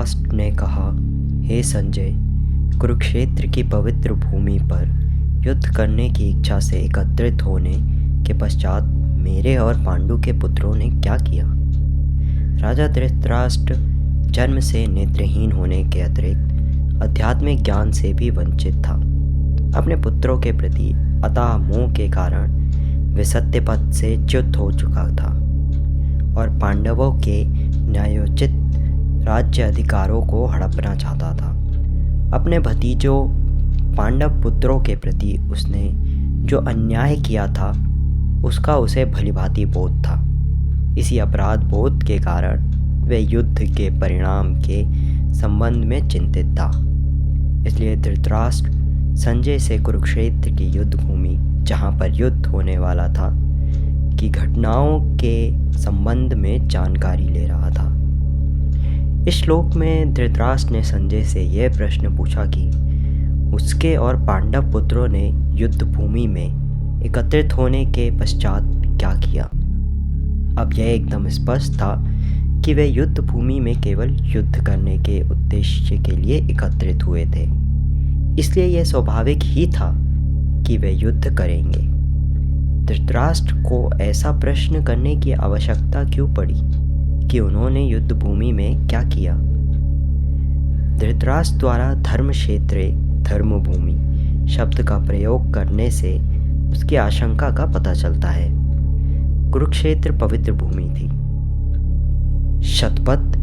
धृतराष्ट्र ने कहा, हे संजय, कुरुक्षेत्र की पवित्र भूमि पर युद्ध करने की इच्छा से एकत्रित होने के पश्चात मेरे और पांडु के पुत्रों ने क्या किया। राजा धृतराष्ट्र जन्म से नेत्रहीन होने के अतिरिक्त आध्यात्मिक ज्ञान से भी वंचित था। अपने पुत्रों के प्रति अथाह मोह के कारण वे सत्य पथ से च्युत हो चुका था और पांडवों के न्यायोचित राज्य अधिकारों को हड़पना चाहता था। अपने भतीजों पांडव पुत्रों के प्रति उसने जो अन्याय किया था उसका उसे भलीभांति बोध था। इसी अपराध बोध के कारण वे युद्ध के परिणाम के संबंध में चिंतित था। इसलिए धृतराष्ट्र संजय से कुरुक्षेत्र की युद्ध भूमि, जहाँ पर युद्ध होने वाला था, की घटनाओं के संबंध में जानकारी ले रहा था। इस श्लोक में धृतराष्ट्र ने संजय से यह प्रश्न पूछा कि उसके और पांडव पुत्रों ने युद्ध भूमि में एकत्रित होने के पश्चात क्या किया। अब यह एकदम स्पष्ट था कि वे युद्ध भूमि में केवल युद्ध करने के उद्देश्य के लिए एकत्रित हुए थे। इसलिए यह स्वाभाविक ही था कि वे युद्ध करेंगे। धृतराष्ट्र को ऐसा प्रश्न करने की आवश्यकता क्यों पड़ी कि उन्होंने युद्ध भूमि में क्या किया। धृतराष्ट्र द्वारा धर्म क्षेत्रे धर्मभूमि शब्द का प्रयोग करने से उसकी आशंका का पता चलता है। कुरुक्षेत्र पवित्र भूमि थी। शतपथ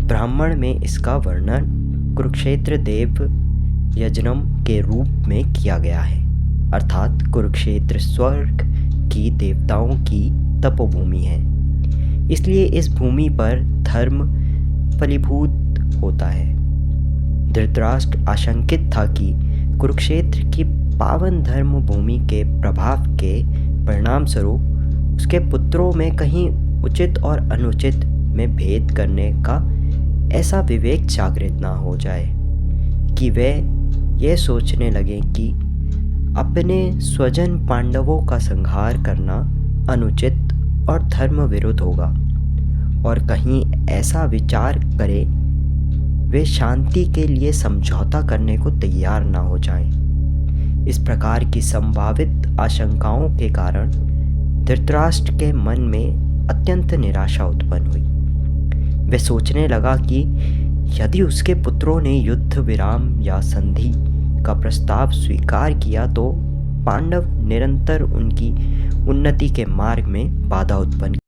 ब्राह्मण में इसका वर्णन कुरुक्षेत्र देव यज्ञम के रूप में किया गया है, अर्थात कुरुक्षेत्र स्वर्ग की देवताओं की तपोभूमि है। इसलिए इस भूमि पर धर्म फलीभूत होता है। धृतराष्ट्र आशंकित था कि कुरुक्षेत्र की पावन धर्म भूमि के प्रभाव के परिणाम स्वरूप उसके पुत्रों में कहीं उचित और अनुचित में भेद करने का ऐसा विवेक जागृत ना हो जाए कि वे यह सोचने लगे कि अपने स्वजन पांडवों का संहार करना अनुचित और धर्म विरुद्ध होगा, और कहीं ऐसा विचार करें वे शांति के लिए समझौता करने को तैयार ना हो जाएं। इस प्रकार की संभावित आशंकाओं के कारण धृतराष्ट्र के मन में अत्यंत निराशा उत्पन्न हुई। वे सोचने लगा कि यदि उसके पुत्रों ने युद्ध विराम या संधि का प्रस्ताव स्वीकार किया तो पांडव निरंतर उनकी उन्नति के मार्ग में बाधा उत्पन्न